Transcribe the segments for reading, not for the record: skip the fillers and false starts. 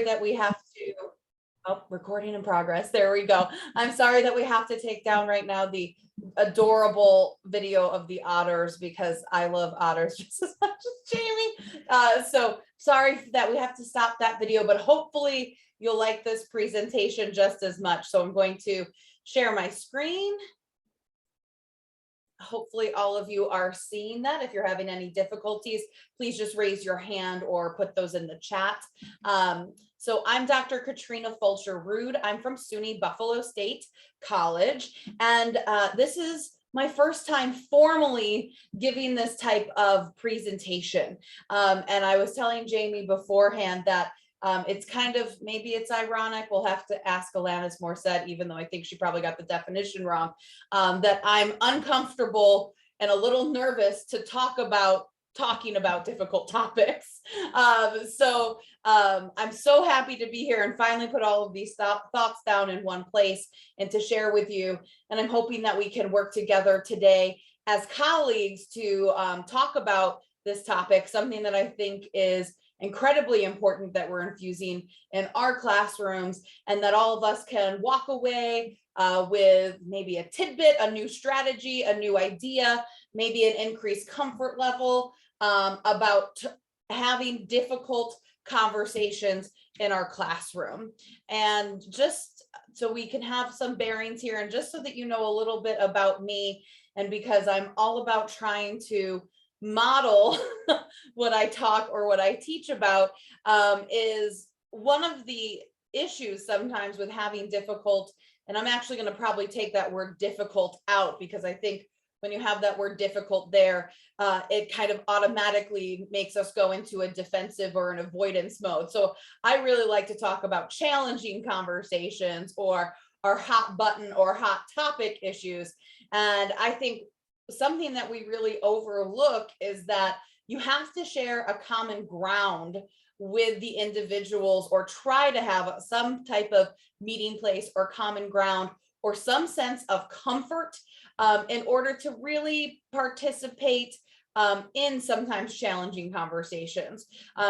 that we have to, oh, recording in progress. There we go. I'm sorry that we have to take down right now the adorable video of the otters because I love otters just as much as Jamie. So sorry that we have to stop that video, but hopefully you'll like this presentation just as much. So I'm going to share my screen. Hopefully all of you are seeing that. If you're having any difficulties, please just raise your hand or put those in the chat. So I'm Dr. Katrina Fulcher-Rude. I'm from SUNY Buffalo State College. And this is my first time formally giving this type of presentation. And I was telling Jamie beforehand that it's kind of, maybe it's ironic, we'll have to ask Alanis Morissette, even though I think she probably got the definition wrong, that I'm uncomfortable and a little nervous to talking about difficult topics. I'm so happy to be here and finally put all of these thoughts down in one place and to share with you. And I'm hoping that we can work together today as colleagues to talk about this topic, something that I think is incredibly important that we're infusing in our classrooms, and that all of us can walk away with maybe a tidbit, a new strategy, a new idea, maybe an increased comfort level about having difficult conversations in our classroom. And just so we can have some bearings here, and just so that you know a little bit about me, and because I'm all about trying to model what I talk or what I teach about, is one of the issues sometimes with having difficult, and I'm actually going to probably take that word difficult out, because I think when you have that word difficult there, it kind of automatically makes us go into a defensive or an avoidance mode. So I really like to talk about challenging conversations or our hot button or hot topic issues. And I think something that we really overlook is that you have to share a common ground with the individuals, or try to have some type of meeting place or common ground or some sense of comfort in order to really participate in sometimes challenging conversations.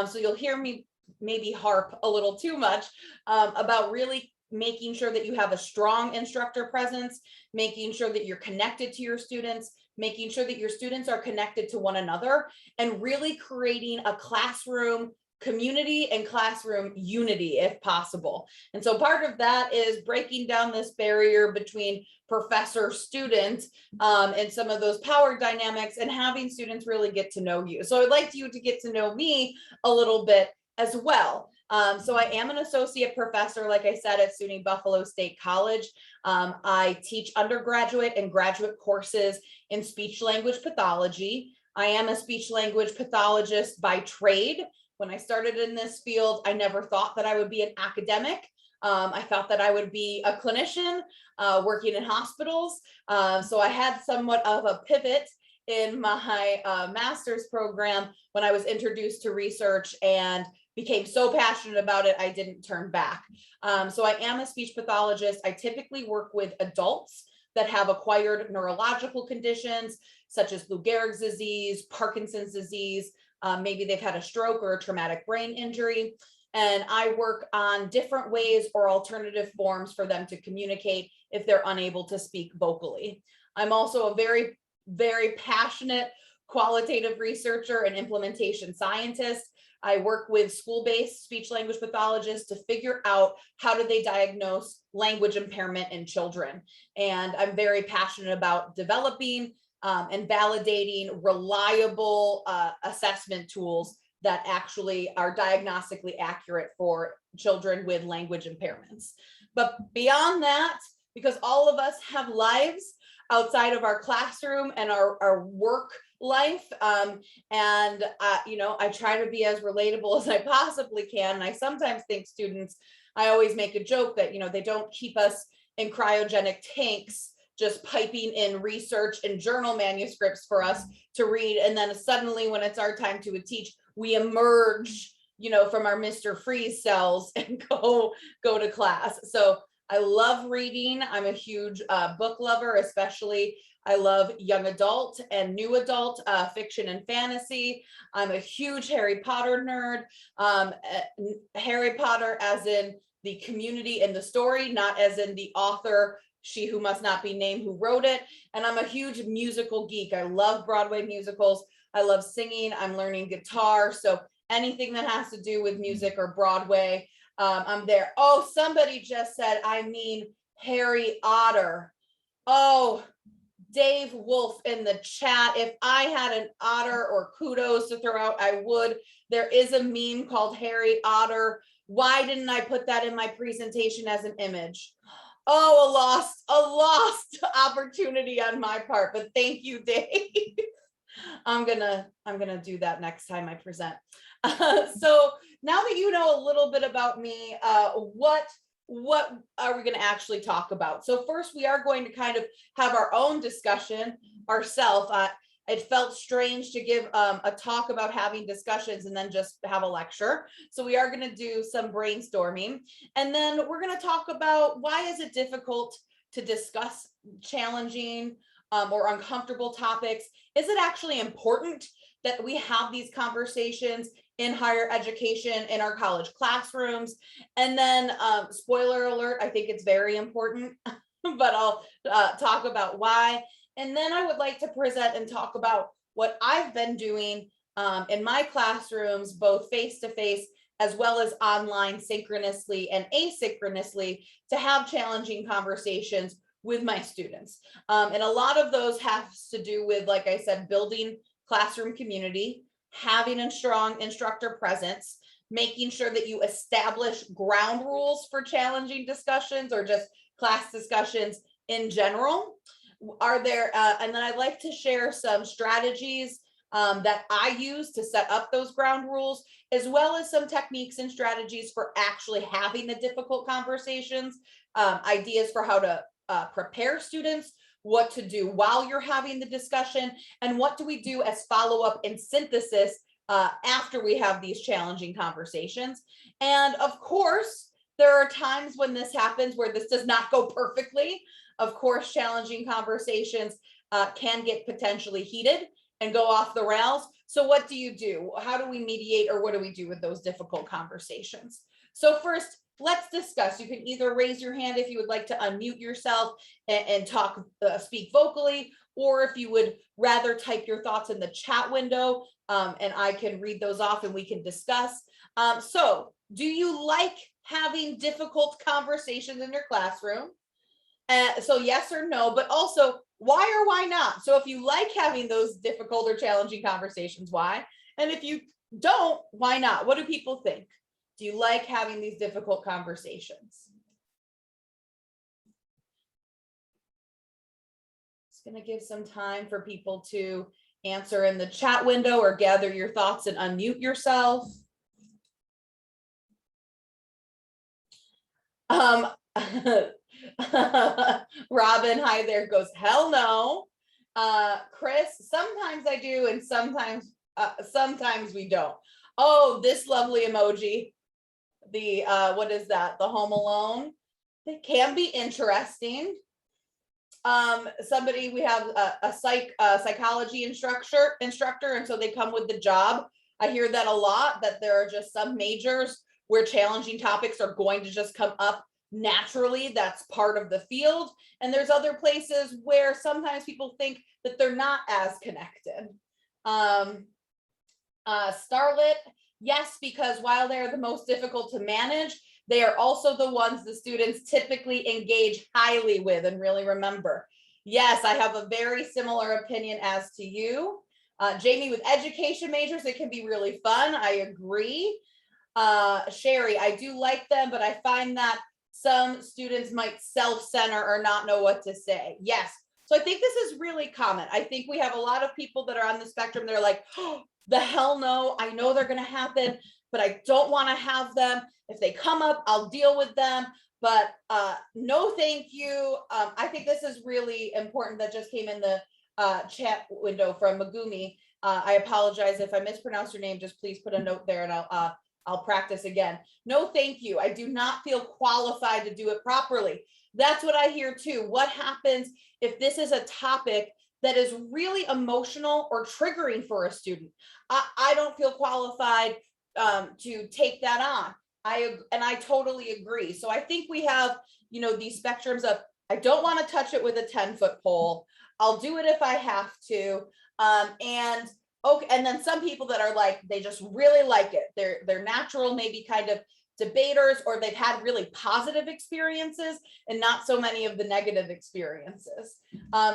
So you'll hear me maybe harp a little too much about really making sure that you have a strong instructor presence, making sure that you're connected to your students, making sure that your students are connected to one another, and really creating a classroom community and classroom unity if possible. And so part of that is breaking down this barrier between professor student and some of those power dynamics, and having students really get to know you. So I'd like you to get to know me a little bit as well. So I am an associate professor, like I said, at SUNY Buffalo State College. I teach undergraduate and graduate courses in speech language pathology. I am a speech language pathologist by trade. When I started in this field, I never thought that I would be an academic. I thought that I would be a clinician working in hospitals. So I had somewhat of a pivot in my master's program when I was introduced to research and became so passionate about it, I didn't turn back. So I am a speech pathologist. I typically work with adults that have acquired neurological conditions, such as Lou Gehrig's disease, Parkinson's disease. Maybe they've had a stroke or a traumatic brain injury. And I work on different ways or alternative forms for them to communicate if they're unable to speak vocally. I'm also a very, very passionate qualitative researcher and implementation scientist. I work with school-based speech language pathologists to figure out how do they diagnose language impairment in children. And I'm very passionate about developing and validating reliable assessment tools that actually are diagnostically accurate for children with language impairments. But beyond that, because all of us have lives outside of our classroom and our work life, I try to be as relatable as I possibly can. And I sometimes think students, I always make a joke that they don't keep us in cryogenic tanks just piping in research and journal manuscripts for us to read, and then suddenly when it's our time to teach, we emerge from our Mr. Freeze cells and go to class. So I love reading. I'm a huge book lover, especially I love young adult and new adult fiction and fantasy. I'm a huge Harry Potter nerd. Harry Potter as in the community and the story, not as in the author, she who must not be named, who wrote it. And I'm a huge musical geek. I love Broadway musicals. I love singing. I'm learning guitar. So anything that has to do with music or Broadway, I'm there. Oh, somebody just said, I mean, Harry Otter. Oh, Dave Wolf in the chat. If I had an otter or kudos to throw out, I would. There is a meme called Harry Otter. Why didn't I put that in my presentation as an image? Oh, a lost opportunity on my part, but thank you, Dave. I'm gonna do that next time I present. So now that you know a little bit about me, what are we going to actually talk about? So first, we are going to kind of have our own discussion ourselves. It felt strange to give a talk about having discussions and then just have a lecture. So we are going to do some brainstorming, and then we're going to talk about why is it difficult to discuss challenging or uncomfortable topics. Is it actually important that we have these conversations in higher education, in our college classrooms? And then spoiler alert, I think it's very important, but I'll talk about why. And then I would like to present and talk about what I've been doing in my classrooms, both face-to-face as well as online, synchronously and asynchronously, to have challenging conversations with my students. And a lot of those have to do with, like I said, building classroom community, having a strong instructor presence, making sure that you establish ground rules for challenging discussions or just class discussions in general. Are there, and then I'd like to share some strategies that I use to set up those ground rules, as well as some techniques and strategies for actually having the difficult conversations, ideas for how to prepare students, what to do while you're having the discussion, and what do we do as follow-up and synthesis after we have these challenging conversations. And of course, there are times when this happens where this does not go perfectly. Of course, challenging conversations can get potentially heated and go off the rails. So what do you do? How do we mediate, or what do we do with those difficult conversations? So first, let's discuss. You can either raise your hand if you would like to unmute yourself and talk, speak vocally, or if you would rather type your thoughts in the chat window, and I can read those off and we can discuss. So do you like having difficult conversations in your classroom? So yes or no, but also why or why not? So if you like having those difficult or challenging conversations, why? And if you don't, why not? What do people think? Do you like having these difficult conversations? Just going to give some time for people to answer in the chat window or gather your thoughts and unmute yourself. Robin, hi there, goes, hell no. Chris, sometimes I do, and sometimes we don't. Oh, this lovely emoji. The what is that? The Home Alone. It can be interesting. Somebody, we have a psychology instructor, and so they come with the job. I hear that a lot, that there are just some majors where challenging topics are going to just come up naturally. That's part of the field. And there's other places where sometimes people think that they're not as connected. Starlet, yes, because while they're the most difficult to manage, they are also the ones the students typically engage highly with and really remember. Yes, I have a very similar opinion as to you. Jamie, with education majors, it can be really fun. I agree. Sherry, I do like them, but I find that some students might self-center or not know what to say. Yes. So I think this is really common. I think we have a lot of people that are on the spectrum. They're like, oh, the hell no, I know they're going to happen, but I don't want to have them. If they come up, I'll deal with them. But no, thank you. I think this is really important. That just came in the chat window from Megumi. I apologize if I mispronounce your name. Just please put a note there, and I'll I'll practice again. No, thank you. I do not feel qualified to do it properly. That's what I hear too. What happens if this is a topic that is really emotional or triggering for a student? I don't feel qualified to take that on. I totally agree. So I think we have, these spectrums of, I don't want to touch it with a 10-foot pole. I'll do it if I have to. And okay, and then some people that are like, they just really like it. They're natural, maybe kind of debaters, or they've had really positive experiences and not so many of the negative experiences.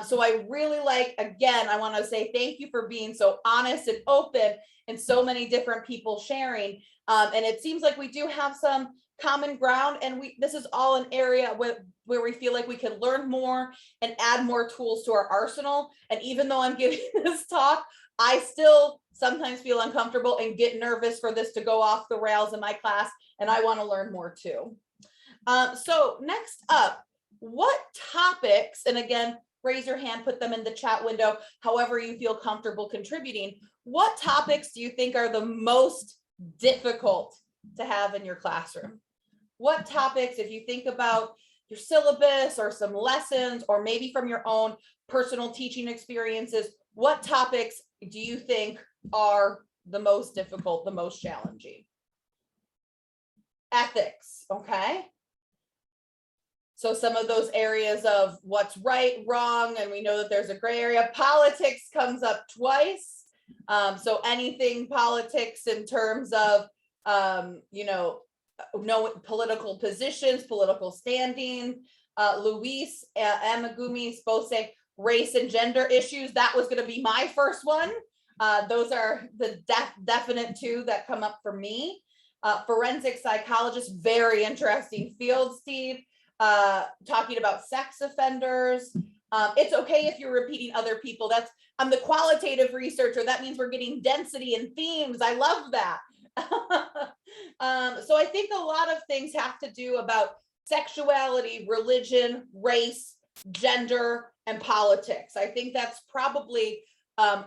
So I really like, again, I want to say thank you for being so honest and open and so many different people sharing. And it seems like we do have some common ground, and this is all an area where we feel like we can learn more and add more tools to our arsenal. And even though I'm giving this talk, I still sometimes feel uncomfortable and get nervous for this to go off the rails in my class, and I want to learn more too. So next up, what topics, and again, raise your hand, put them in the chat window, however you feel comfortable contributing. What topics do you think are the most difficult to have in your classroom? What topics, if you think about your syllabus or some lessons, or maybe from your own personal teaching experiences, what topics do you think are the most difficult, the most challenging? Ethics, okay. So some of those areas of what's right, wrong, and we know that there's a gray area. Politics comes up twice. So anything politics in terms of, no political positions, political standing. Luis and Megumi both say race and gender issues. That was going to be my first one. Those are the definite two that come up for me. Forensic psychologist, very interesting field, Steve. Talking about sex offenders. It's okay if you're repeating other people. I'm the qualitative researcher. That means we're getting density and themes. I love that. So I think a lot of things have to do about sexuality, religion, race, gender, and politics. I think that's probably those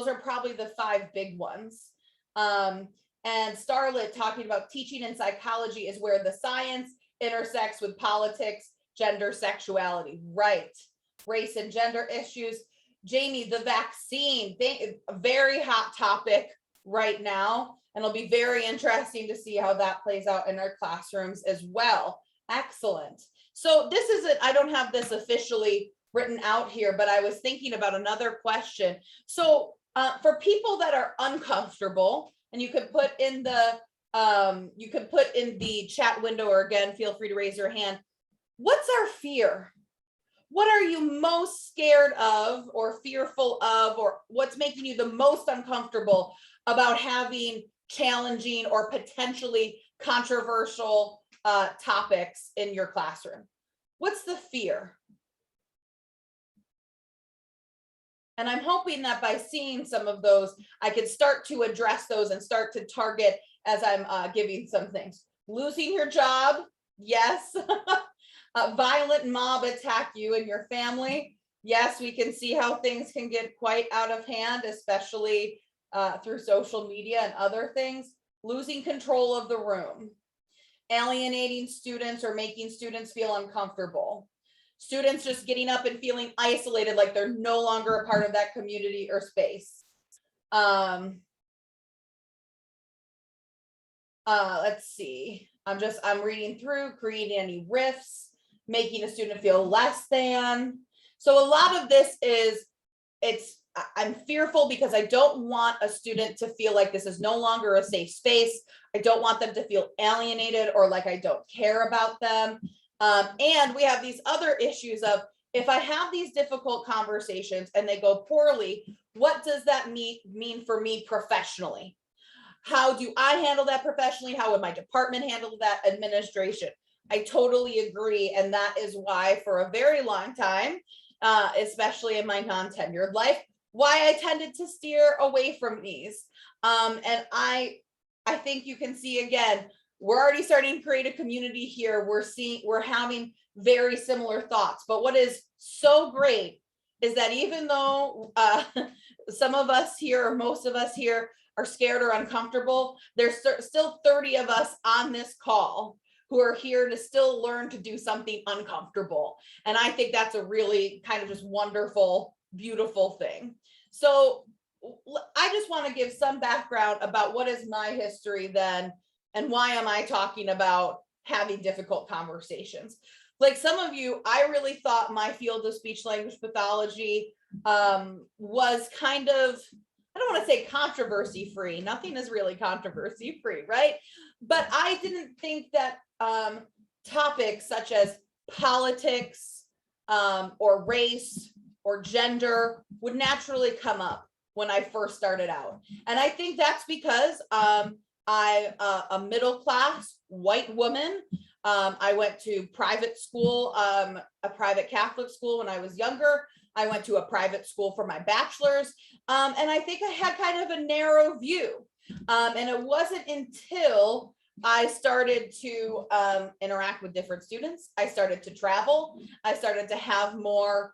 are probably the 5 big ones. And Starlet talking about teaching and psychology is where the science intersects with politics, gender, sexuality, right? Race and gender issues. Jamie, the vaccine, a very hot topic right now, and it'll be very interesting to see how that plays out in our classrooms as well. Excellent. So this isn't, I don't have this officially written out here, but I was thinking about another question. So for people that are uncomfortable, and you could put in the chat window, or again, feel free to raise your hand. What's our fear? What are you most scared of or fearful of, or what's making you the most uncomfortable about having challenging or potentially controversial topics in your classroom? What's the fear? And I'm hoping that by seeing some of those, I could start to address those and start to target as I'm giving some things. Losing your job, yes. Violent mob attack you and your family. Yes, we can see how things can get quite out of hand, especially through social media and other things. Losing control of the room. Alienating students or making students feel uncomfortable. Students just getting up and feeling isolated, like they're no longer a part of that community or space. Let's see. I'm reading through, creating any rifts, making a student feel less than. So a lot of this is, I'm fearful because I don't want a student to feel like this is no longer a safe space. I don't want them to feel alienated or like I don't care about them. And we have these other issues of, if I have these difficult conversations and they go poorly, what does that mean for me professionally? How do I handle that professionally? How would my department handle that? Administration? I totally agree. And that is why for a very long time, especially in my non-tenured life, why I tended to steer away from these. And I think you can see, again, we're already starting to create a community here. We're having very similar thoughts. But what is so great is that even though some of us here, or most of us here, are scared or uncomfortable, there's still 30 of us on this call who are here to still learn to do something uncomfortable. And I think that's a really kind of just wonderful, beautiful thing. So I just want to give some background about what is my history then, and why am I talking about having difficult conversations. Like some of you, I really thought my field of speech language pathology was kind of, I don't want to say controversy free. Nothing is really controversy free, right? But I didn't think that topics such as politics or race or gender would naturally come up when I first started out. And I think that's because I'm a middle class white woman. I went to private school, a private Catholic school when I was younger. I went to a private school for my bachelor's. And I think I had kind of a narrow view. And it wasn't until I started to interact with different students, I started to travel, I started to have more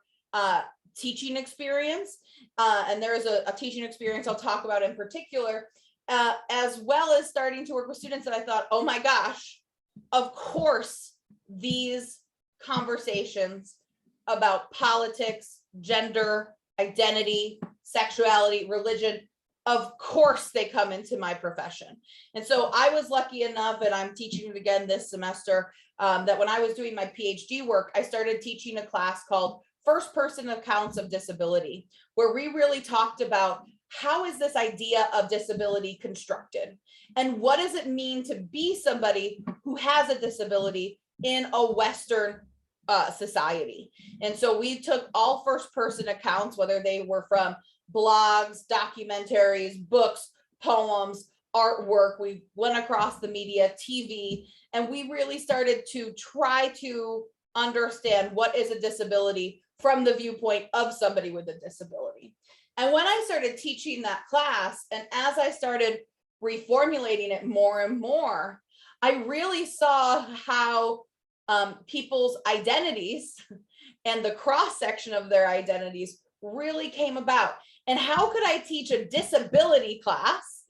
teaching experience. And there's a teaching experience I'll talk about in particular, as well as starting to work with students that I thought, oh my gosh, of course, these conversations about politics, gender, identity, sexuality, religion, of course they come into my profession. And so I was lucky enough, and I'm teaching it again this semester, that when I was doing my PhD work, I started teaching a class called First Person Accounts of Disability, where we really talked about how is this idea of disability constructed? And what does it mean to be somebody who has a disability in a Western society? And so we took all first person accounts, whether they were from blogs, documentaries, books, poems, artwork. We went across the media, TV, and we really started to try to understand what is a disability from the viewpoint of somebody with a disability. And when I started teaching that class, and as I started reformulating it more and more, I really saw how people's identities and the cross section of their identities really came about. And how could I teach a disability class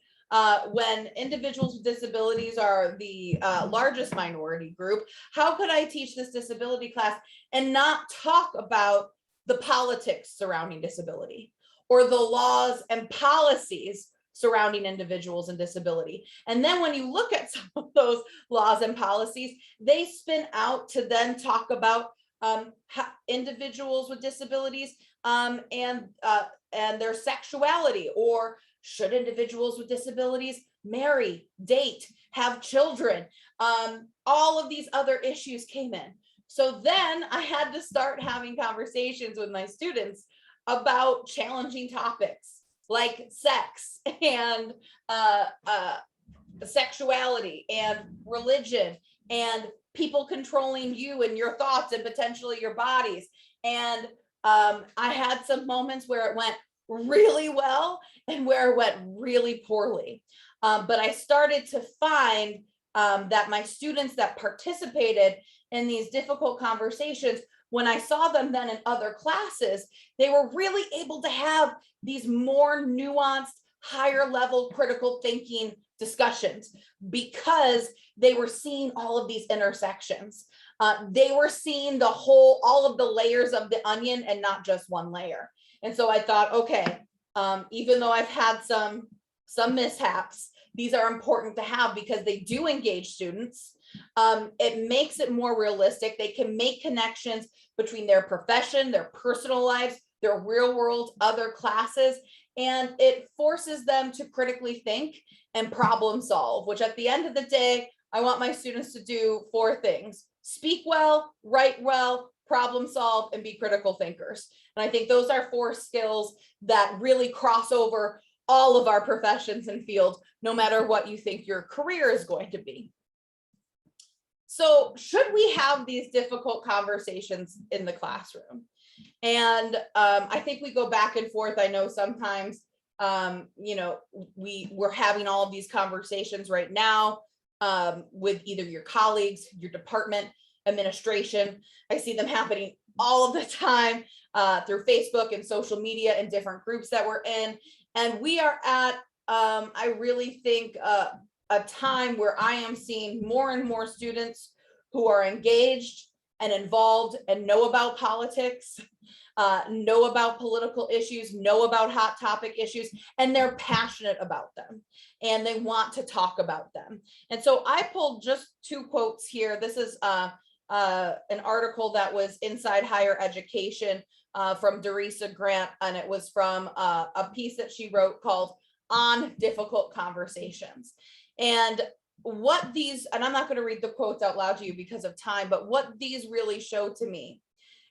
when individuals with disabilities are the largest minority group? How could I teach this disability class and not talk about the politics surrounding disability or the laws and policies surrounding individuals and disability? And then when you look at some of those laws and policies, they spin out to then talk about individuals with disabilities and their sexuality, or should individuals with disabilities marry, date, have children? All of these other issues came in. So then I had to start having conversations with my students about challenging topics like sex and sexuality and religion and people controlling you and your thoughts and potentially your bodies. And I had some moments where it went really well and where it went really poorly. But I started to find that my students that participated in these difficult conversations, when I saw them then in other classes, they were really able to have these more nuanced, higher level critical thinking discussions because they were seeing all of these intersections. They were seeing the whole, all of the layers of the onion and not just one layer. And so I thought, okay, even though I've had some mishaps, these are important to have because they do engage students. It makes it more realistic. They can make connections between their profession, their personal lives, their real world, other classes, and it forces them to critically think and problem solve, which at the end of the day, I want my students to do 4 things: speak well, write well, problem solve, and be critical thinkers. And I think those are 4 skills that really cross over all of our professions and fields, no matter what you think your career is going to be. So should we have these difficult conversations in the classroom? And I think we go back and forth. I know sometimes, we're having all of these conversations right now with either your colleagues, your department, administration. I see them happening all of the time through Facebook and social media and different groups that we're in. And we are at I really think a time where I am seeing more and more students who are engaged and involved and know about politics, know about political issues, know about hot topic issues, and they're passionate about them and they want to talk about them. And so I pulled just two quotes here. This is an article that was Inside Higher Education from Dorisa Grant, and it was from a piece that she wrote called On Difficult Conversations. And what these, and I'm not going to read the quotes out loud to you because of time, but what these really show to me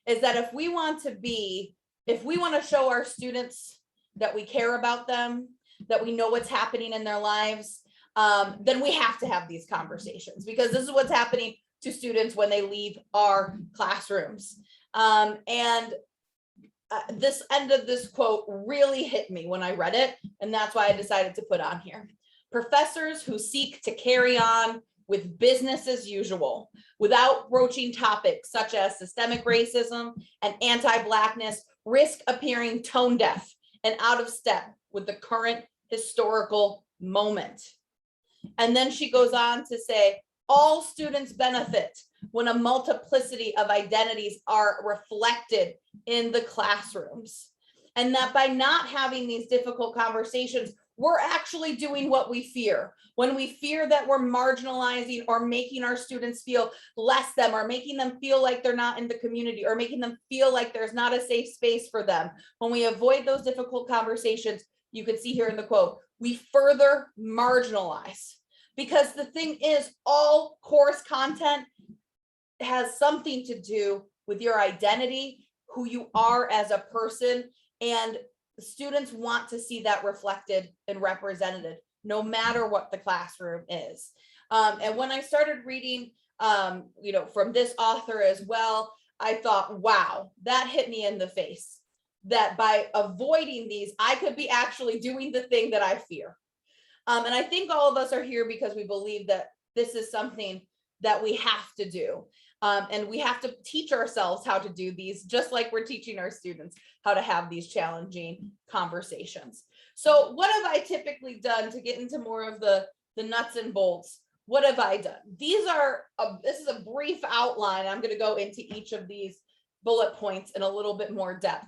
is that if we want to show our students that we care about them, that we know what's happening in their lives, then we have to have these conversations, because this is what's happening to students when they leave our classrooms. This end of this quote really hit me when I read it, and that's why I decided to put on here. Professors who seek to carry on with business as usual without broaching topics such as systemic racism and anti-Blackness risk appearing tone deaf and out of step with the current historical moment. And then she goes on to say, all students benefit when a multiplicity of identities are reflected in the classrooms. And that by not having these difficult conversations, we're actually doing what we fear. When we fear that we're marginalizing or making our students feel less than, or making them feel like they're not in the community, or making them feel like there's not a safe space for them. When we avoid those difficult conversations, you can see here in the quote, we further marginalize. Because the thing is, all course content has something to do with your identity, who you are as a person, and students want to see that reflected and represented, no matter what the classroom is. And when I started reading, from this author as well, I thought, wow, that hit me in the face. That by avoiding these, I could be actually doing the thing that I fear. And I think all of us are here because we believe that this is something that we have to do. And we have to teach ourselves how to do these, just like we're teaching our students how to have these challenging conversations. So what have I typically done to get into more of the nuts and bolts? What have I done? This is a brief outline. I'm going to go into each of these bullet points in a little bit more depth.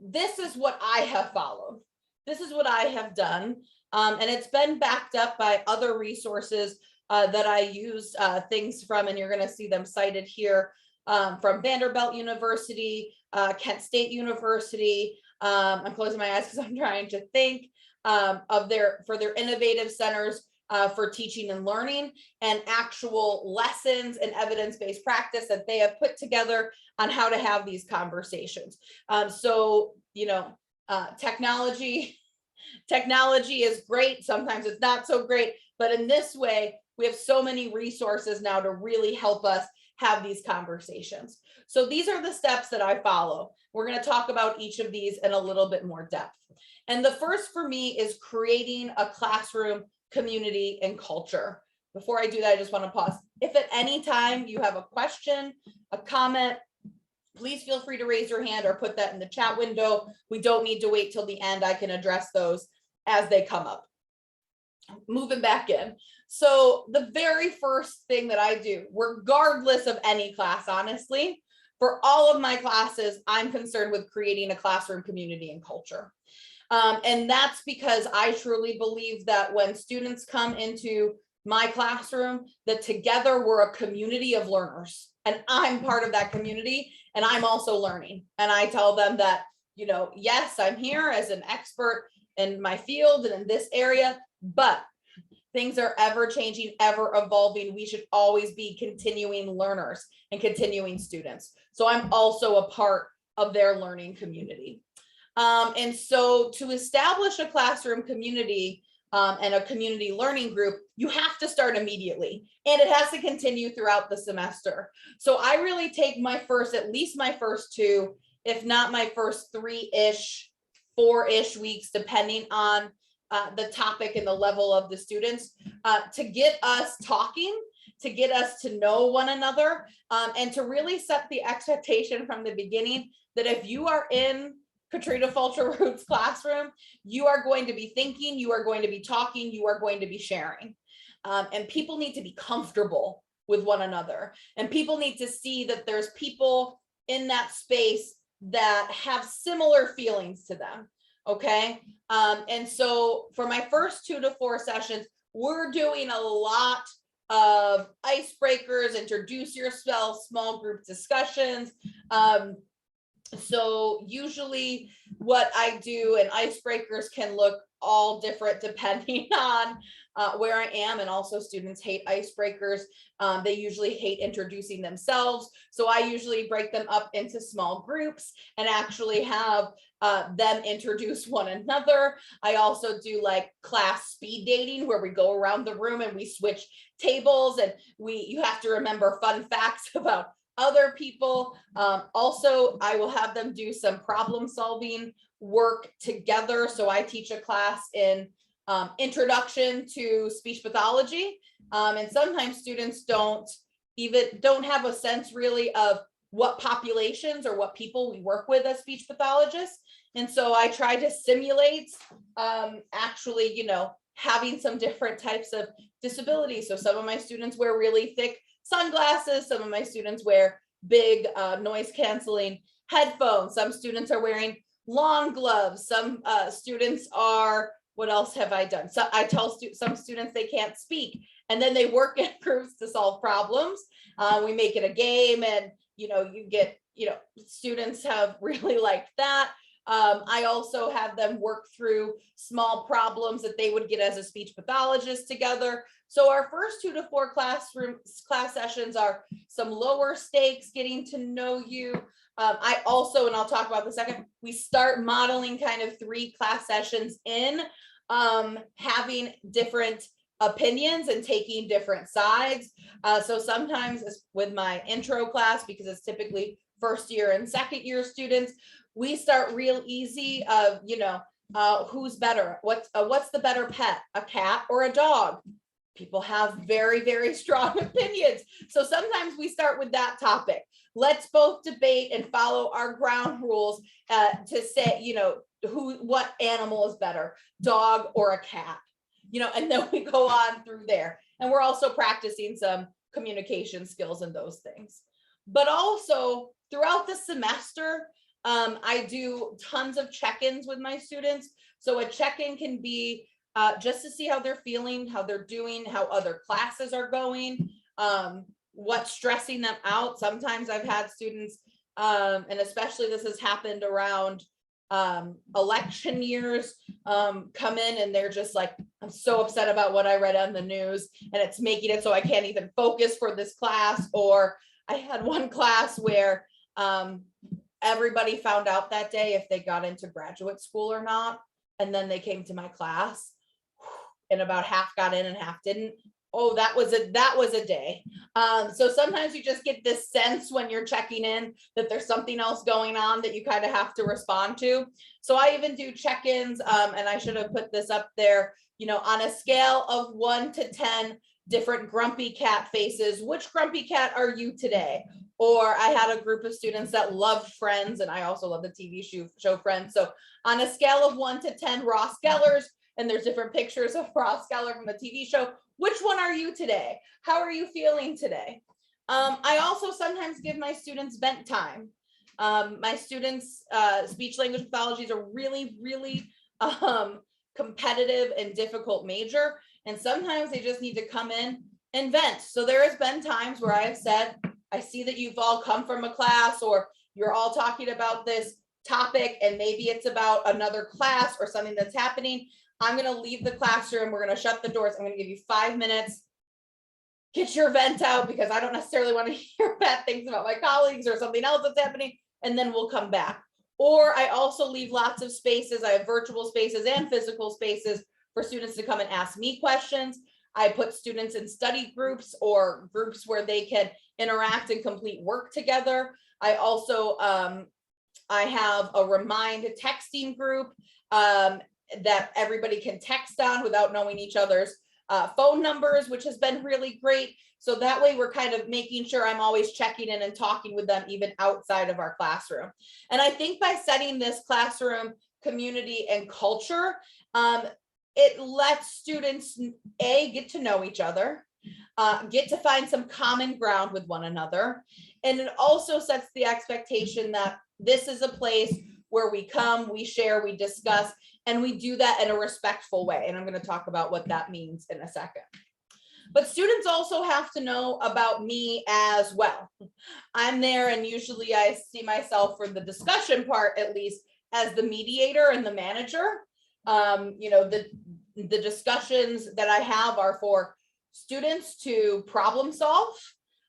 This is what I have followed. This is what I have done. And it's been backed up by other resources that I use things from, and you're going to see them cited here, from Vanderbilt University, Kent State University. I'm closing my eyes because I'm trying to think for their innovative centers for teaching and learning, and actual lessons and evidence-based practice that they have put together on how to have these conversations. Technology is great. Sometimes it's not so great, but in this way, we have so many resources now to really help us have these conversations. So these are the steps that I follow. We're going to talk about each of these in a little bit more depth. And the first for me is creating a classroom community and culture. Before I do that, I just want to pause. If at any time you have a question, a comment, please feel free to raise your hand or put that in the chat window. We don't need to wait till the end. I can address those as they come up. Moving back in. So the very first thing that I do, regardless of any class, honestly, for all of my classes, I'm concerned with creating a classroom community and culture. And that's because I truly believe that when students come into my classroom, that together we're a community of learners, and I'm part of that community, and I'm also learning. And I tell them that, yes, I'm here as an expert in my field and in this area, but things are ever changing, ever evolving. We should always be continuing learners and continuing students. So I'm also a part of their learning community. And so to establish a classroom community and a community learning group, you have to start immediately, and it has to continue throughout the semester. So I really take at least my first 2, if not my first 3-ish, 4-ish weeks, depending on the topic and the level of the students, to get us talking, to get us to know one another, and to really set the expectation from the beginning that if you are in Katrina Fulcher Root's classroom, you are going to be thinking, you are going to be talking, you are going to be sharing. And people need to be comfortable with one another. And people need to see that there's people in that space that have similar feelings to them. Okay. And so for my first 2 to 4 sessions, we're doing a lot of icebreakers, introduce yourself, small group discussions. So usually what I do, and icebreakers can look all different depending on where I am, and also students hate icebreakers. They usually hate introducing themselves. So I usually break them up into small groups and actually have them introduce one another. I also do like class speed dating, where we go around the room and we switch tables, and you have to remember fun facts about other people. Also, I will have them do some problem solving work together. So I teach a class in introduction to speech pathology. And sometimes students don't have a sense really of what populations or what people we work with as speech pathologists. And so I try to simulate actually, having some different types of disabilities. So some of my students wear really thick sunglasses. Some of my students wear big noise canceling headphones. Some students are wearing long gloves. Some students are, what else have I done? So I tell some students they can't speak, and then they work in groups to solve problems. We make it a game, and you get, students have really liked that. I also have them work through small problems that they would get as a speech pathologist together. So our first 2 to 4 class sessions are some lower stakes, getting to know you. I also, and I'll talk about this in a second, we start modeling kind of 3 class sessions in, having different opinions and taking different sides. So sometimes with my intro class, because it's typically first year and second year students, we start real easy of, who's better? What's the better pet, a cat or a dog? People have very, very strong opinions. So sometimes we start with that topic. Let's both debate and follow our ground rules to say, what animal is better, dog or a cat, and then we go on through there. And we're also practicing some communication skills and those things. But also throughout the semester, I do tons of check-ins with my students. So a check-in can be just to see how they're feeling, how they're doing, how other classes are going, what's stressing them out. Sometimes I've had students, and especially this has happened around election years, come in and they're just like, I'm so upset about what I read on the news, and it's making it so I can't even focus for this class. Or I had one class where everybody found out that day if they got into graduate school or not. And then they came to my class, and about half got in and half didn't. Oh, that was a day. So sometimes you just get this sense when you're checking in that there's something else going on that you kind of have to respond to. So I even do check-ins, and I should have put this up there, on a scale of 1 to 10 different grumpy cat faces, which grumpy cat are you today? Or I had a group of students that loved Friends, and I also love the TV show Friends. So on a scale of 1 to 10 Ross Gellers, and there's different pictures of Ross Geller from the TV show, which one are you today? How are you feeling today? I also sometimes give my students vent time. My students, speech language pathology is a really, really competitive and difficult major. And sometimes they just need to come in and vent. So there has been times where I have said, I see that you've all come from a class, or you're all talking about this topic, and maybe it's about another class or something that's happening. I'm going to leave the classroom. We're going to shut the doors. I'm going to give you 5 minutes. Get your vent out, because I don't necessarily want to hear bad things about my colleagues or something else that's happening. And then we'll come back. Or I also leave lots of spaces. I have virtual spaces and physical spaces for students to come and ask me questions. I put students in study groups or groups where they can interact and complete work together. I also, I have a remind texting group that everybody can text on without knowing each other's phone numbers, which has been really great. So that way we're kind of making sure I'm always checking in and talking with them even outside of our classroom. And I think by setting this classroom community and culture, it lets students get to know each other, get to find some common ground with one another. And it also sets the expectation that this is a place where we come, we share, we discuss, and we do that in a respectful way. And I'm going to talk about what that means in a second. But students also have to know about me as well. I'm there, and usually I see myself, for the discussion part at least, as the mediator and the manager. The discussions that I have are for students to problem solve,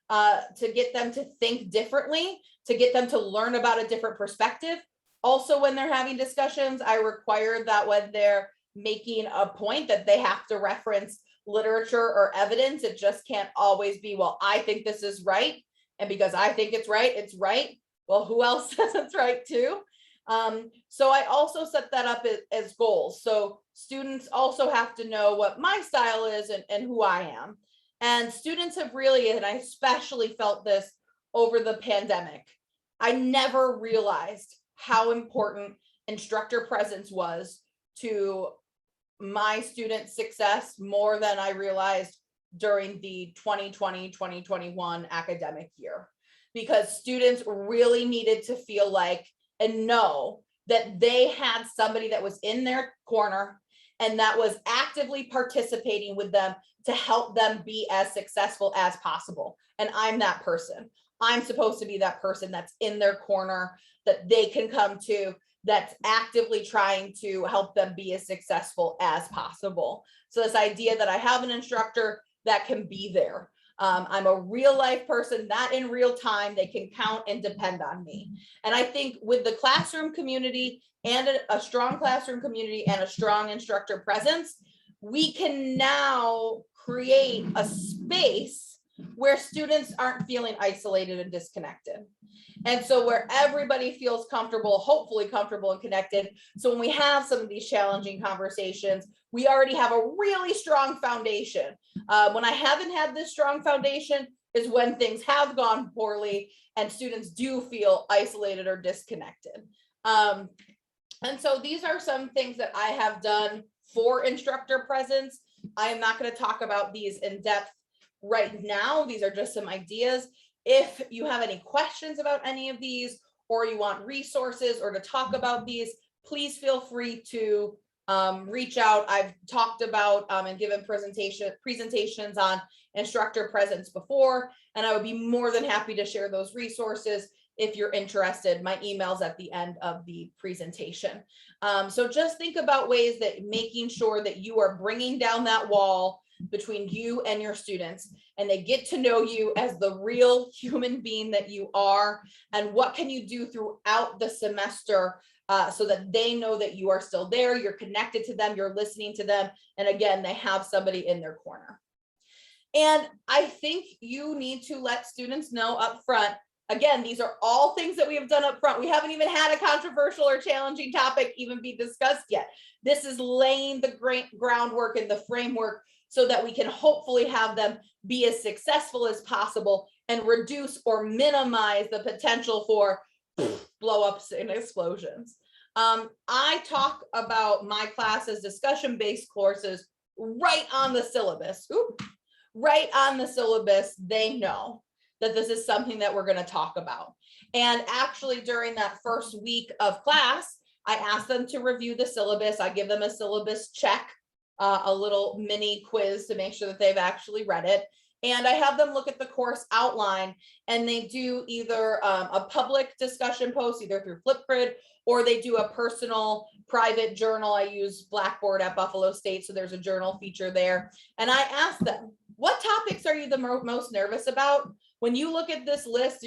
to get them to think differently, to get them to learn about a different perspective. Also, when they're having discussions, I require that when they're making a point that they have to reference literature or evidence. It just can't always be, well, I think this is right, and because I think it's right, it's right. Well, who else says it's right too? So I also set that up as goals. So students also have to know what my style is and who I am. And students have really, and I especially felt this over the pandemic, I never realized how important instructor presence was to my student success more than I realized during the 2020-2021 academic year, because students really needed to feel like and know that they had somebody that was in their corner and that was actively participating with them to help them be as successful as possible. And I'm that person. I'm supposed to be that person that's in their corner, that they can come to, that's actively trying to help them be as successful as possible. So this idea that I have an instructor that can be there. I'm a real life person, that in real time they can count and depend on me. And I think with the classroom community and a strong classroom community and a strong instructor presence, we can now create a space where students aren't feeling isolated and disconnected. And so where everybody feels comfortable, hopefully comfortable and connected. So when we have some of these challenging conversations, we already have a really strong foundation. When I haven't had this strong foundation is when things have gone poorly and students do feel isolated or disconnected. And so these are some things that I have done for instructor presence. I am not going to talk about these in depth right now. These are just some ideas. If you have any questions about any of these, or you want resources or to talk about these, please feel free to reach out. I've talked about and given presentations on instructor presence before, and I would be more than happy to share those resources if you're interested. My email's at the end of the presentation. So just think about ways that making sure that you are bringing down that wall between you and your students, and they get to know you as the real human being that you are, and what can you do throughout the semester so that they know that you are still there, you're connected to them, you're listening to them, and again, they have somebody in their corner. And I think you need to let students know up front. Again, these are all things that we have done up front. We haven't even had a controversial or challenging topic even be discussed yet. This is laying the groundwork and the framework so that we can hopefully have them be as successful as possible and reduce or minimize the potential for blow-ups and explosions. I talk about my class as discussion-based courses right on the syllabus. Right on the syllabus, they know that this is something that we're going to talk about. And actually, during that first week of class, I ask them to review the syllabus. I give them a syllabus check, a little mini quiz to make sure that they've actually read it. And I have them look at the course outline, and they do either a public discussion post, either through Flipgrid, or they do a personal private journal. I use Blackboard at Buffalo State, so there's a journal feature there. And I ask them, what topics are you the most nervous about? When you look at this list,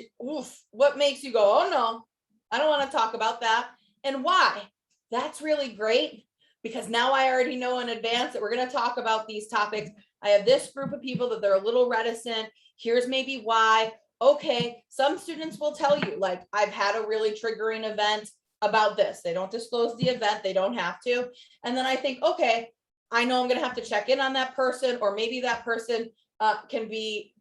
what makes you go, oh no, I don't want to talk about that, and why? That's really great, because now I already know in advance that we're going to talk about these topics. I have this group of people that they're a little reticent. Here's maybe why. Okay, some students will tell you, like, I've had a really triggering event about this. They don't disclose the event. They don't have to. And then I think, okay, I know I'm going to have to check in on that person, or maybe that person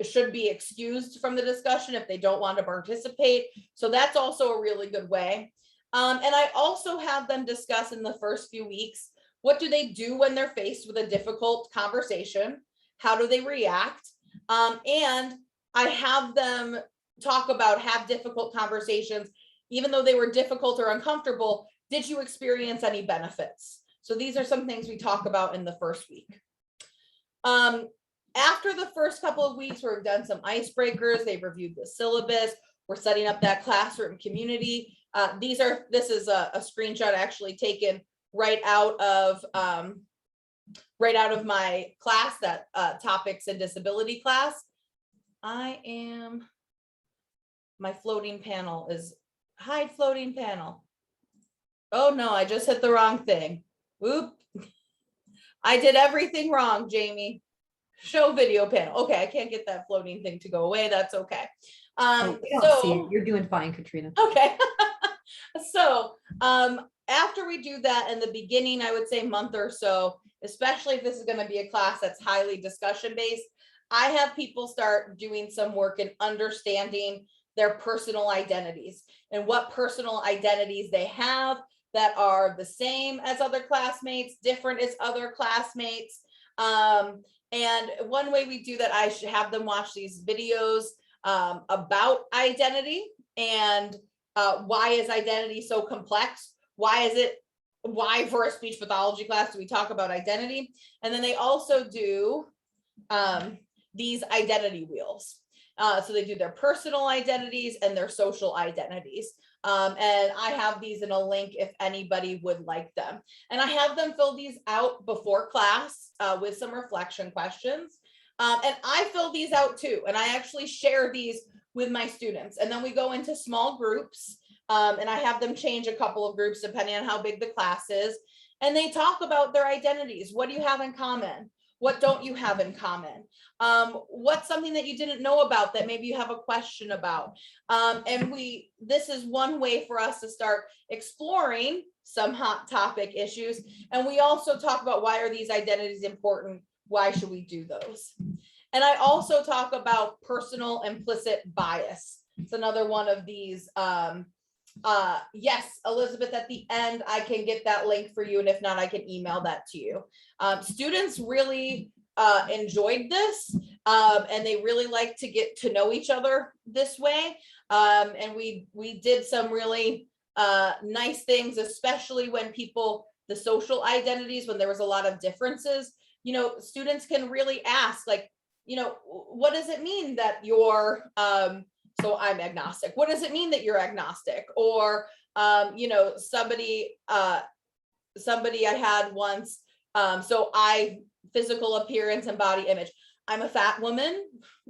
should be excused from the discussion if they don't want to participate. So that's also a really good way. And I also have them discuss in the first few weeks, what do they do when they're faced with a difficult conversation? How do they react? And I have them have difficult conversations, even though they were difficult or uncomfortable. Did you experience any benefits? So these are some things we talk about in the first week. After the first couple of weeks, where we've done some icebreakers, they've reviewed the syllabus, we're setting up that classroom community. This is a screenshot actually taken right out of my class, that topics and disability class. My floating panel is hide floating panel. Oh no, I just hit the wrong thing. Oop. I did everything wrong, Jamie. Show video panel. Okay, I can't get that floating thing to go away. That's okay. You're doing fine, Katrina. Okay. So after we do that in the beginning, I would say month or so, especially if this is going to be a class that's highly discussion based, I have people start doing some work in understanding their personal identities and what personal identities they have that are the same as other classmates, different as other classmates. And one way we do that, I should have them watch these videos about identity and why is identity so complex? Why for a speech pathology class do we talk about identity? And then they also do these identity wheels. So they do their personal identities and their social identities. And I have these in a link if anybody would like them. And I have them fill these out before class with some reflection questions. And I fill these out too. And I actually share these with my students. And then we go into small groups. And I have them change a couple of groups depending on how big the class is. And they talk about their identities. What do you have in common? What don't you have in common? What's something that you didn't know about that maybe you have a question about? And this is one way for us to start exploring some hot topic issues. And we also talk about, why are these identities important? Why should we do those? And I also talk about personal implicit bias. It's another one of these. Yes, Elizabeth, at the end, I can get that link for you. And if not, I can email that to you. Students really enjoyed this, and they really like to get to know each other this way. And we did some really nice things, especially when the social identities, when there was a lot of differences, students can really ask, like, what does it mean that you're, so I'm agnostic. What does it mean that you're agnostic? Or, somebody I had once, physical appearance and body image. I'm a fat woman,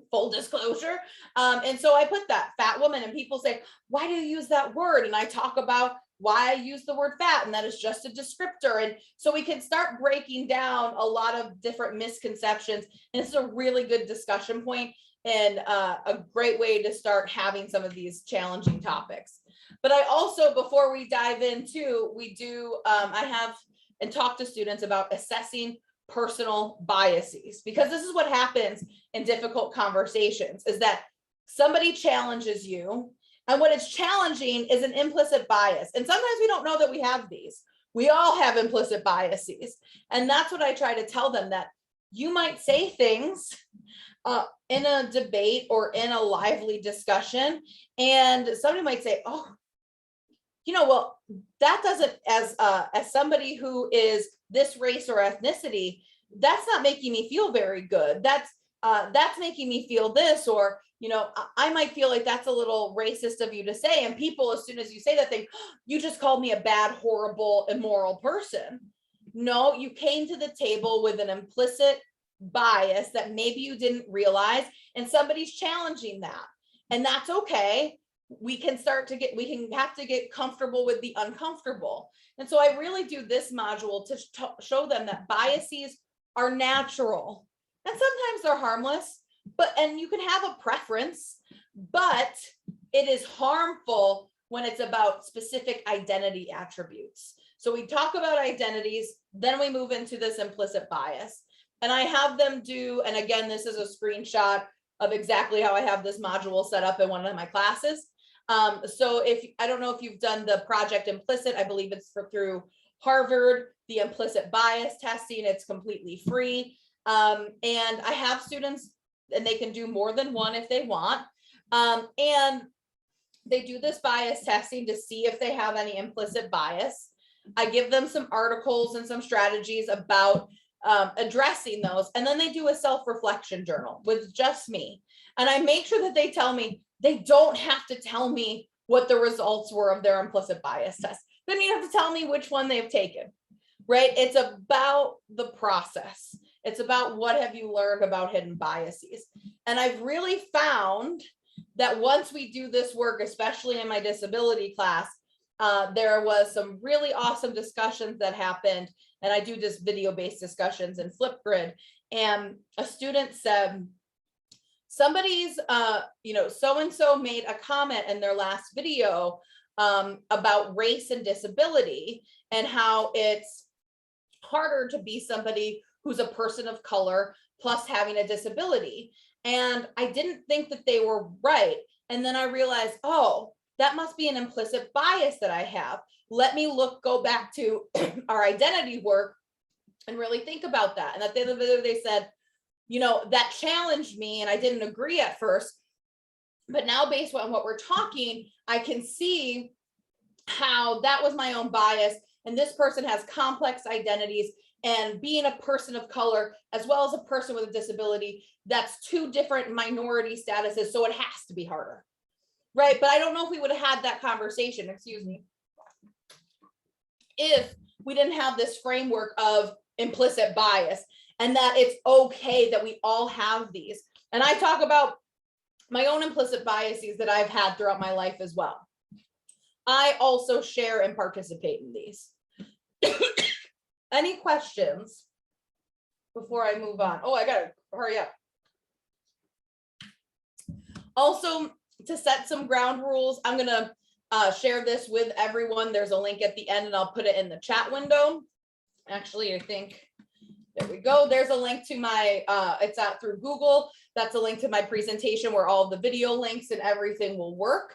full disclosure. And so I put that fat woman, and people say, why do you use that word? And I talk about why I use the word fat, and that is just a descriptor. And so we can start breaking down a lot of different misconceptions. And this is a really good discussion point and a great way to start having some of these challenging topics. But I also, before we dive into, I have and talk to students about assessing personal biases, because this is what happens in difficult conversations, is that somebody challenges you, and what is challenging is an implicit bias. And sometimes we don't know that we have these. We all have implicit biases. And that's what I try to tell them, that you might say things in a debate or in a lively discussion, and somebody might say, oh, well, that doesn't, as somebody who is this race or ethnicity, that's not making me feel very good. That's making me feel this, or, I might feel like that's a little racist of you to say. And people, as soon as you say that, think, oh, you just called me a bad, horrible, immoral person. No, you came to the table with an implicit bias that maybe you didn't realize, and somebody's challenging that. And that's okay. We can have to get comfortable with the uncomfortable. And so I really do this module to show them that biases are natural, and sometimes they're harmless, and you can have a preference, but it is harmful when it's about specific identity attributes. So we talk about identities, then we move into this implicit bias. And I have them do, and again, this is a screenshot of exactly how I have this module set up in one of my classes. So I don't know if you've done the project Implicit, I believe it's through Harvard, the implicit bias testing, it's completely free. And I have students, and they can do more than one if they want. And they do this bias testing to see if they have any implicit bias. I give them some articles and some strategies about addressing those. And then they do a self-reflection journal with just me. And I make sure that they tell me, they don't have to tell me what the results were of their implicit bias test. They don't even have to tell me which one they've taken, right? It's about the process. It's about what have you learned about hidden biases. And I've really found that once we do this work, especially in my disability class, there was some really awesome discussions that happened. And I do just video-based discussions in Flipgrid. And a student said, somebody's, so-and-so made a comment in their last video about race and disability and how it's harder to be somebody who's a person of color plus having a disability. And I didn't think that they were right. And then I realized, oh, that must be an implicit bias that I have. Let me go back to our identity work and really think about that. And at the end of the video, they said, that challenged me and I didn't agree at first, but now based on what we're talking, I can see how that was my own bias. And this person has complex identities, and being a person of color, as well as a person with a disability, that's two different minority statuses. So it has to be harder. Right. But I don't know if we would have had that conversation, excuse me, if we didn't have this framework of implicit bias and that it's okay that we all have these. And I talk about my own implicit biases that I've had throughout my life as well. I also share and participate in these. Any questions before I move on? Oh, I gotta hurry up. Also, to set some ground rules, I'm gonna share this with everyone. There's a link at the end and I'll put it in the chat window. Actually, I think, there we go. There's a link to my, it's out through Google. That's a link to my presentation where all of the video links and everything will work.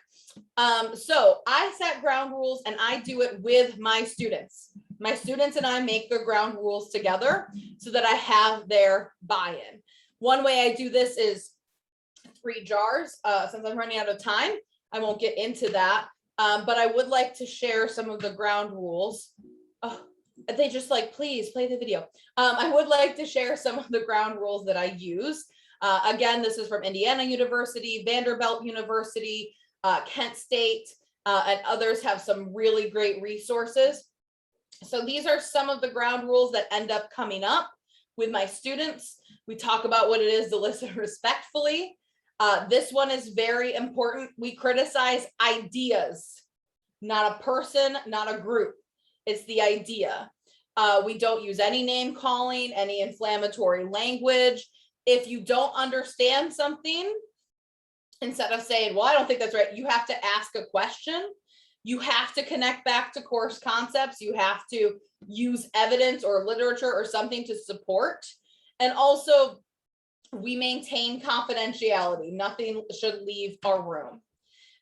So I set ground rules and I do it with my students. My students and I make the ground rules together so that I have their buy-in. One way I do this is 3 jars. Since I'm running out of time, I won't get into that. But I would like to share some of the ground rules. They just like, please play the video. I would like to share some of the ground rules that I use. Again, this is from Indiana University, Vanderbilt University, Kent State, and others have some really great resources. So these are some of the ground rules that end up coming up with my students. We talk about what it is to listen respectfully. This one is very important. We criticize ideas, not a person, not a group. It's the idea. We don't use any name calling, any inflammatory language. If you don't understand something, instead of saying, well, I don't think that's right, you have to ask a question. You have to connect back to course concepts. You have to use evidence or literature or something to support. And also, we maintain confidentiality. Nothing should leave our room.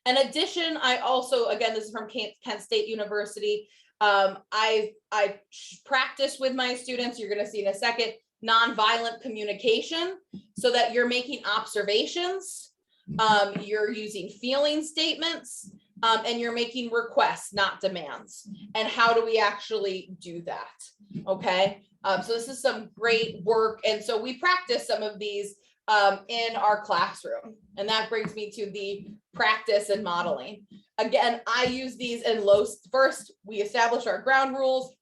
In addition, I also, again, this is from Kent State University. I practice with my students, you're going to see in a second, nonviolent communication, so that you're making observations, you're using feeling statements, and you're making requests, not demands. And how do we actually do that? Okay. So this is some great work. And so we practice some of these in our classroom. And that brings me to the practice and modeling. Again, I use these in first we establish our ground rules,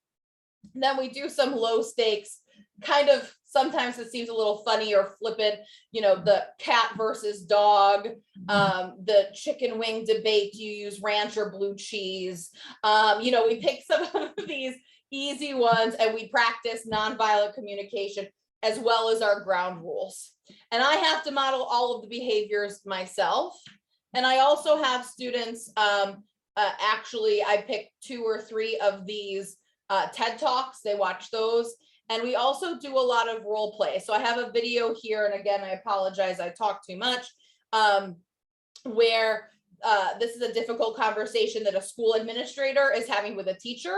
then we do some low stakes, kind of, sometimes it seems a little funny or flippant, the cat versus dog, the chicken wing debate, do you use ranch or blue cheese? We pick some of these easy ones and we practice nonviolent communication as well as our ground rules. And I have to model all of the behaviors myself. And I also have students, actually, I picked 2 or 3 of these TED Talks, they watch those. And we also do a lot of role play. So I have a video here, and again, I apologize, I talk too much, where this is a difficult conversation that a school administrator is having with a teacher.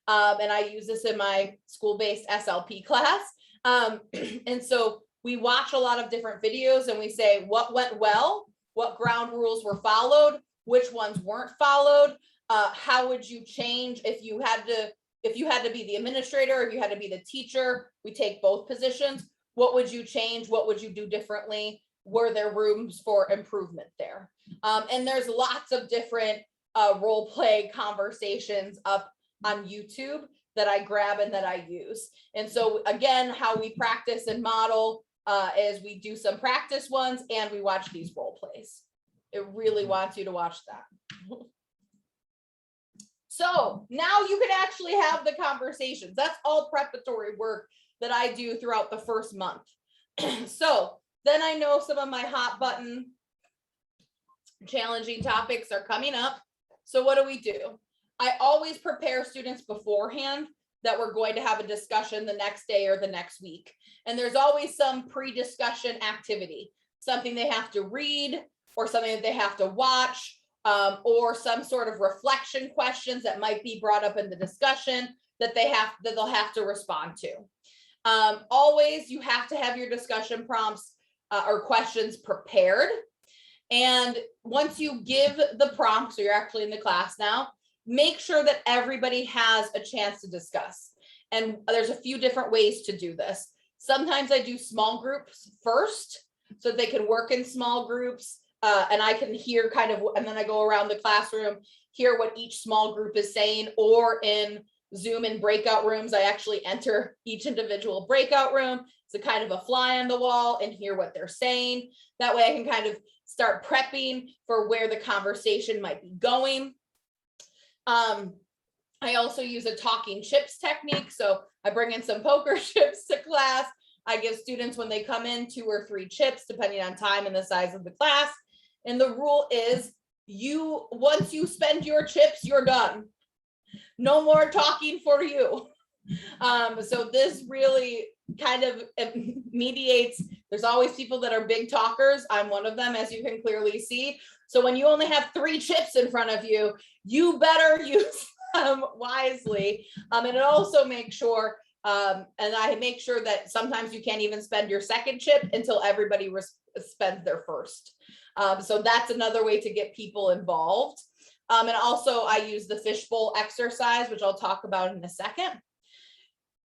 And I use this in my school-based SLP class. And so we watch a lot of different videos and we say what went well, what ground rules were followed, which ones weren't followed, how would you change if you had to be the administrator, if you had to be the teacher. We take both positions. What would you change? What would you do differently? Were there rooms for improvement there? And there's lots of different role play conversations up on YouTube that I grab and that I use. And so again, how we practice and model is we do some practice ones and we watch these role plays. It really wants you to watch that. So now you can actually have the conversations. That's all preparatory work that I do throughout the first month. So then I know some of my hot button challenging topics are coming up. So what do? I always prepare students beforehand that we're going to have a discussion the next day or the next week. And there's always some pre-discussion activity, something they have to read or something that they have to watch, or some sort of reflection questions that might be brought up in the discussion that they'll have to respond to. Always you have to have your discussion prompts or questions prepared. And once you give the prompt, so you're actually in the class now, make sure that everybody has a chance to discuss. And there's a few different ways to do this. Sometimes I do small groups first so they can work in small groups and I can hear kind of, and then I go around the classroom, hear what each small group is saying, or in Zoom and breakout rooms, I actually enter each individual breakout room. It's a kind of a fly on the wall and hear what they're saying. That way I can kind of start prepping for where the conversation might be going. I also use a talking chips technique. So I bring in some poker chips to class. I give students, when they come in, 2 or 3 chips, depending on time and the size of the class. And the rule is once you spend your chips, you're done. No more talking for you. So this really kind of mediates. There's always people that are big talkers. I'm one of them, as you can clearly see. So when you only have 3 chips in front of you, you better use them wisely. And it also makes sure, and I make sure that sometimes you can't even spend your second chip until everybody spends their first. So that's another way to get people involved. And also I use the fishbowl exercise, which I'll talk about in a second.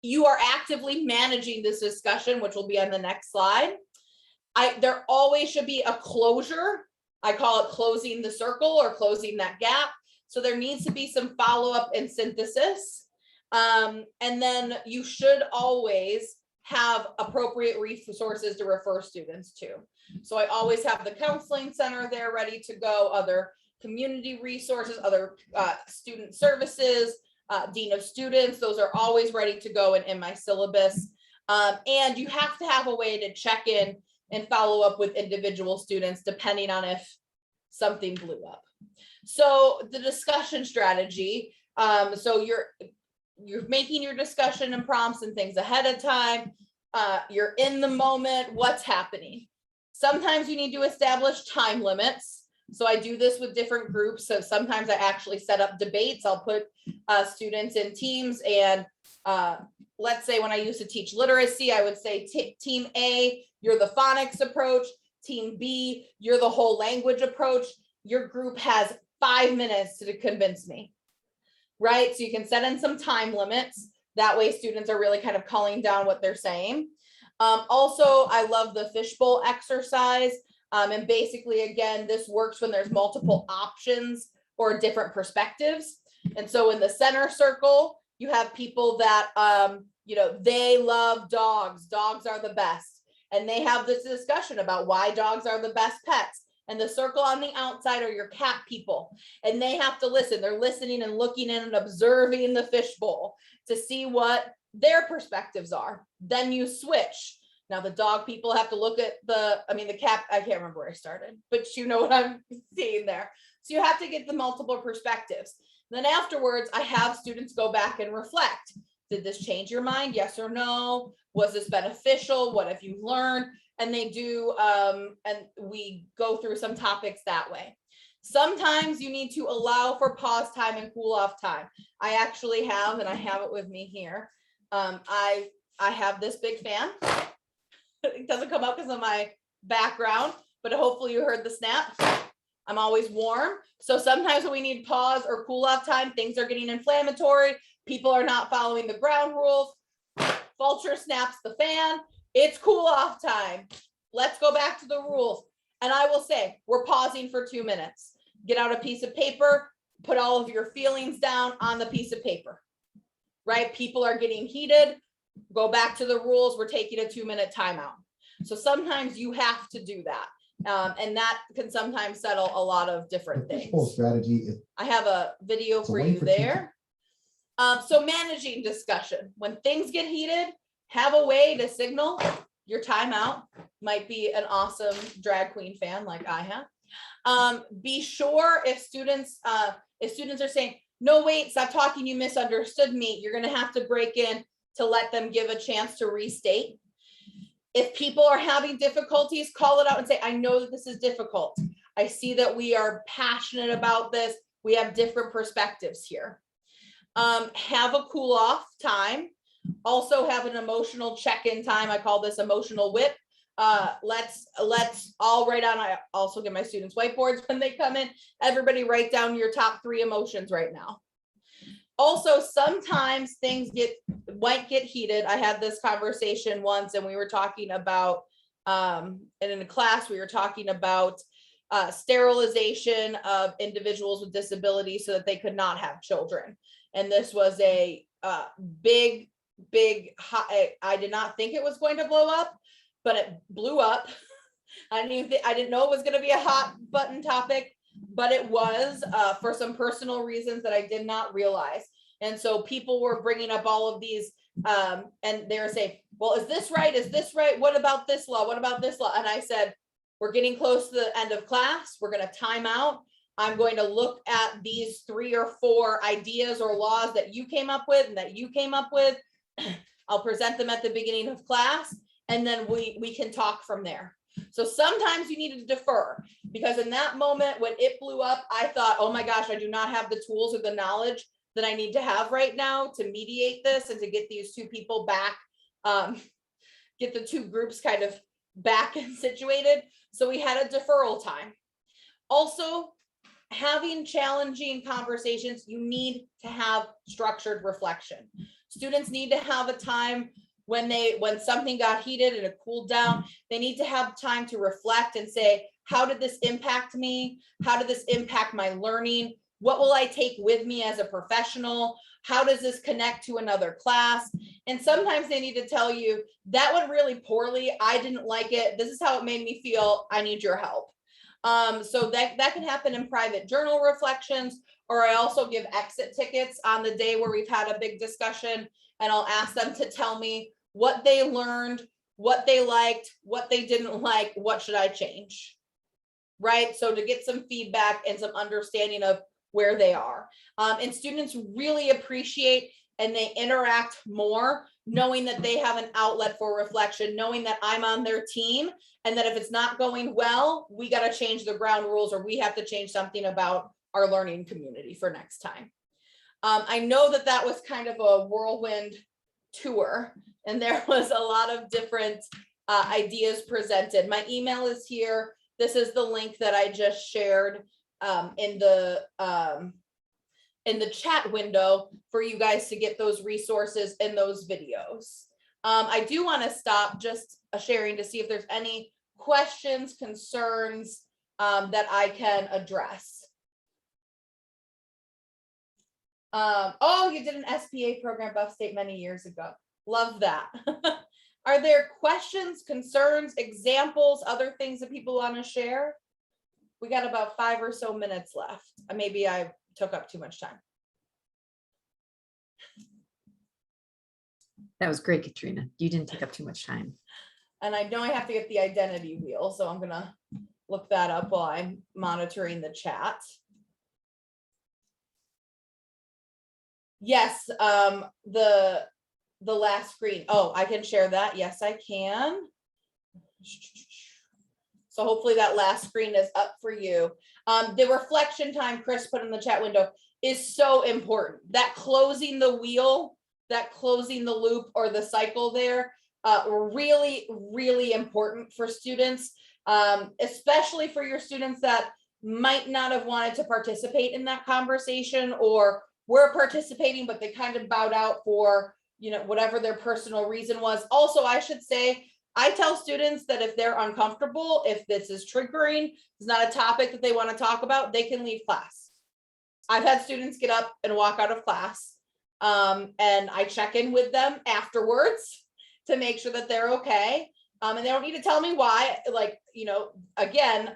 You are actively managing this discussion, which will be on the next slide. There always should be a closure. I call it closing the circle or closing that gap. So there needs to be some follow-up and synthesis. And then you should always have appropriate resources to refer students to. So I always have the counseling center there ready to go, other community resources, other student services, dean of students, those are always ready to go and in my syllabus. And you have to have a way to check in and follow up with individual students depending on if something blew up. So the discussion strategy, so you're making your discussion and prompts and things ahead of time. You're in the moment, what's happening. Sometimes you need to establish time limits. So I do this with different groups. So sometimes I actually set up debates. I'll put students in teams, and let's say when I used to teach literacy, I would say team A, you're the phonics approach. Team B, you're the whole language approach. Your group has 5 minutes to convince me, right? So you can set in some time limits. That way students are really kind of culling down what they're saying. Also, I love the fishbowl exercise. And basically, again, this works when there's multiple options or different perspectives. And so in the center circle, you have people that, they love dogs. Dogs are the best. And they have this discussion about why dogs are the best pets. And the circle on the outside are your cat people. And they have to listen. They're listening and looking in and observing the fishbowl to see what their perspectives are. Then you switch. Now the dog people have to look at the cat, I can't remember where I started, but you know what I'm seeing there. So you have to get the multiple perspectives. Then afterwards, I have students go back and reflect. Did this change your mind? Yes or no? Was this beneficial? What have you learned? And they do, and we go through some topics that way. Sometimes you need to allow for pause time and cool off time. I actually have, and I have it with me here. I have this big fan. It doesn't come up because of my background, but hopefully you heard the snap. I'm always warm. So sometimes when we need pause or cool off time, things are getting inflammatory. People are not following the ground rules. Vulture snaps the fan. It's cool off time. Let's go back to the rules. And I will say, we're pausing for 2 minutes. Get out a piece of paper, put all of your feelings down on the piece of paper, right? People are getting heated. Go back to the rules. We're taking a 2-minute timeout. So sometimes you have to do that. And that can sometimes settle a lot of different things. Strategy is I have a video for you there. So managing discussion. When things get heated, have a way to signal your timeout. Might be an awesome drag queen fan like I have. Be sure if students are saying, no, wait, stop talking, you misunderstood me, you're gonna have to break in to let them give a chance to restate. If people are having difficulties, call it out and say, I know that this is difficult. I see that we are passionate about this. We have different perspectives here. Have a cool off time. Also have an emotional check-in time. I call this emotional whip. Let's all write down. I also give my students whiteboards when they come in. Everybody write down your top 3 emotions right now. Also, sometimes things might get heated. I had this conversation once and we were talking about, and in a class, we were talking about sterilization of individuals with disabilities so that they could not have children. And this was a big, I did not think it was going to blow up, but it blew up. I didn't know it was going to be a hot button topic, but it was for some personal reasons that I did not realize. And so people were bringing up all of these and they were saying, well, is this right? Is this right? What about this law? What about this law? And I said, we're getting close to the end of class. We're going to time out. I'm going to look at these 3 or 4 ideas or laws that you came up with and that you came up with. I'll present them at the beginning of class, and then we can talk from there. So sometimes you need to defer, because in that moment when it blew up, I thought, oh my gosh, I do not have the tools or the knowledge that I need to have right now to mediate this and to get these 2 people back, get the 2 groups kind of back and situated. So we had a deferral time. Also, having challenging conversations, you need to have structured reflection. Students need to have a time when something got heated and it cooled down. They need to have time to reflect and say, how did this impact me? How did this impact my learning? What will I take with me as a professional? How does this connect to another class? And sometimes they need to tell you, that went really poorly. I didn't like it. This is how it made me feel. I need your help. So that can happen in private journal reflections, or I also give exit tickets on the day where we've had a big discussion, and I'll ask them to tell me what they learned, what they liked, what they didn't like, what should I change, right? So to get some feedback and some understanding of where they are. And students really appreciate and they interact more knowing that they have an outlet for reflection, knowing that I'm on their team, and that if it's not going well, we got to change the ground rules, or we have to change something about our learning community for next time. I know that was kind of a whirlwind tour, and there was a lot of different ideas presented. My email is here. This is the link that I just shared in the chat window for you guys to get those resources and those videos. I do want to stop just sharing to see if there's any questions, concerns that I can address. Oh, you did an SPA program Buff State many years ago. Love that. Are there questions, concerns, examples, other things that people want to share? We got about 5 or so minutes left. Maybe I took up too much time. That was great, Katrina. You didn't take up too much time. And I know I have to get the identity wheel, so I'm gonna look that up while I'm monitoring the chat. Yes, the last screen. Oh, I can share that. Yes, I can. So hopefully that last screen is up for you. The reflection time Chris put in the chat window is so important. That closing the wheel, that closing the loop or the cycle there, really, really important for students, especially for your students that might not have wanted to participate in that conversation or were participating, but they kind of bowed out for, you know, whatever their personal reason was. Also, I should say, I tell students that if they're uncomfortable, if this is triggering, it's not a topic that they want to talk about, they can leave class. I've had students get up and walk out of class, and I check in with them afterwards to make sure that they're okay. And they don't need to tell me why, like, you know, again,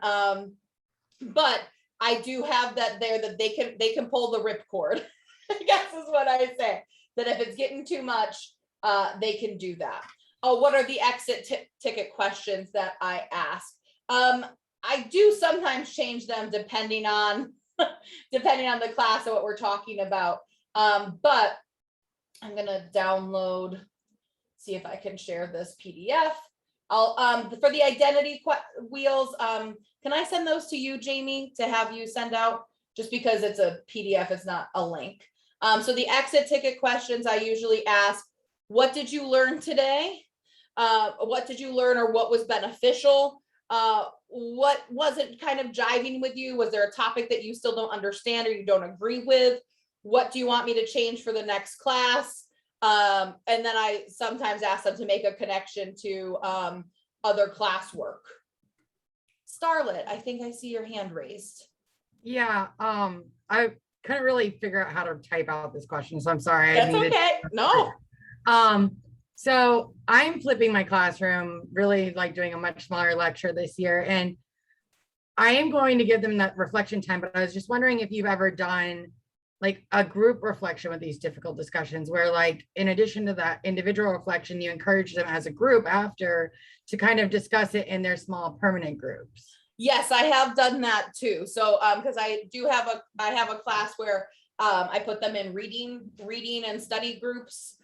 but I do have that there that they can pull the ripcord. I guess is what I say, that if it's getting too much, they can do that. Oh, what are the exit ticket questions that I ask? I do sometimes change them depending on the class and what we're talking about. But I'm gonna download, see if I can share this PDF. I'll for the identity wheels, can I send those to you, Jamie, to have you send out? Just because it's a PDF, it's not a link. So the exit ticket questions I usually ask, what did you learn today? What did you learn or what was beneficial? What wasn't kind of jiving with you? Was there a topic that you still don't understand or you don't agree with? What do you want me to change for the next class? And then I sometimes ask them to make a connection to other classwork. Starlet, I think I see your hand raised. Yeah, I couldn't really figure out how to type out this question, so I'm sorry. That's okay. No. So I'm flipping my classroom, really like doing a much smaller lecture this year, and I am going to give them that reflection time, but I was just wondering if you've ever done like a group reflection with these difficult discussions where, like, in addition to that individual reflection, you encourage them as a group after to kind of discuss it in their small permanent groups. Yes, I have done that too. So because I have a class where I put them in reading and study groups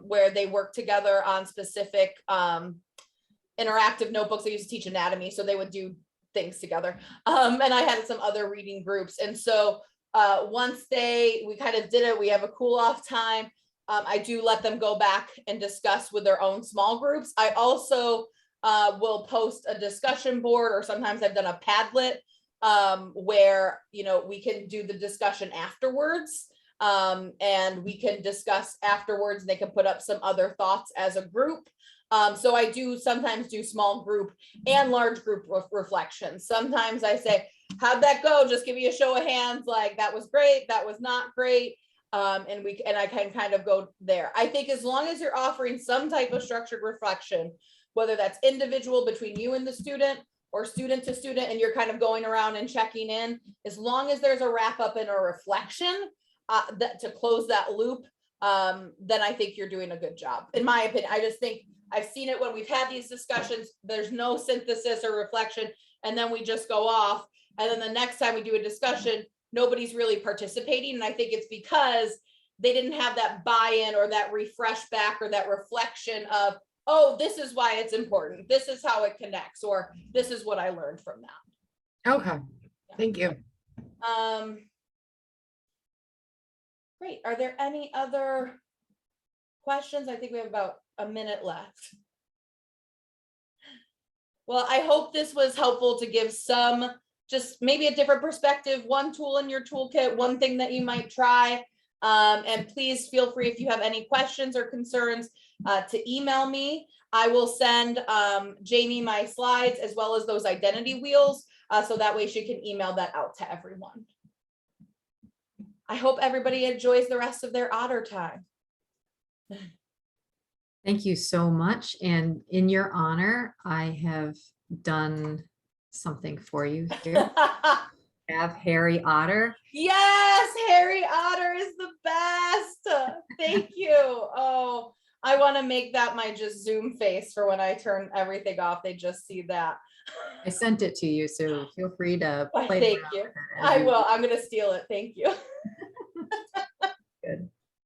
where they work together on specific interactive notebooks. I used to teach anatomy, so they would do things together. And I had some other reading groups. And so once we kind of did it, we have a cool off time. I do let them go back and discuss with their own small groups. I also will post a discussion board, or sometimes I've done a Padlet where, you know, we can do the discussion afterwards. And we can discuss afterwards, and they can put up some other thoughts as a group. So I do sometimes do small group and large group reflections. Sometimes I say, how'd that go? Just give me a show of hands, like that was great, that was not great. And I can kind of go there. I think as long as you're offering some type of structured reflection, whether that's individual between you and the student or student to student, and you're kind of going around and checking in, as long as there's a wrap up and a reflection that to close that loop, then I think you're doing a good job. In my opinion, I just think I've seen it when we've had these discussions, there's no synthesis or reflection, and then we just go off. And then the next time we do a discussion, nobody's really participating. And I think it's because they didn't have that buy-in or that refresh back or that reflection of, oh, this is why it's important. This is how it connects, or this is what I learned from that. Okay, thank you. Great. Are there any other questions? I think we have about a minute left. Well, I hope this was helpful to give some, just maybe a different perspective, one tool in your toolkit, one thing that you might try. And please feel free, if you have any questions or concerns, to email me. I will send Jamie my slides as well as those identity wheels, so that way she can email that out to everyone. I hope everybody enjoys the rest of their otter time. Thank you so much. And in your honor, I have done something for you here. Have Harry Otter. Yes, Harry Otter is the best. Thank you. Oh, I want want to make that my just Zoom face for when I turn everything off. They just see that. I sent it to you, so feel free to Why, play thank around you. with it as I you- will. I'm going to steal it. Thank you.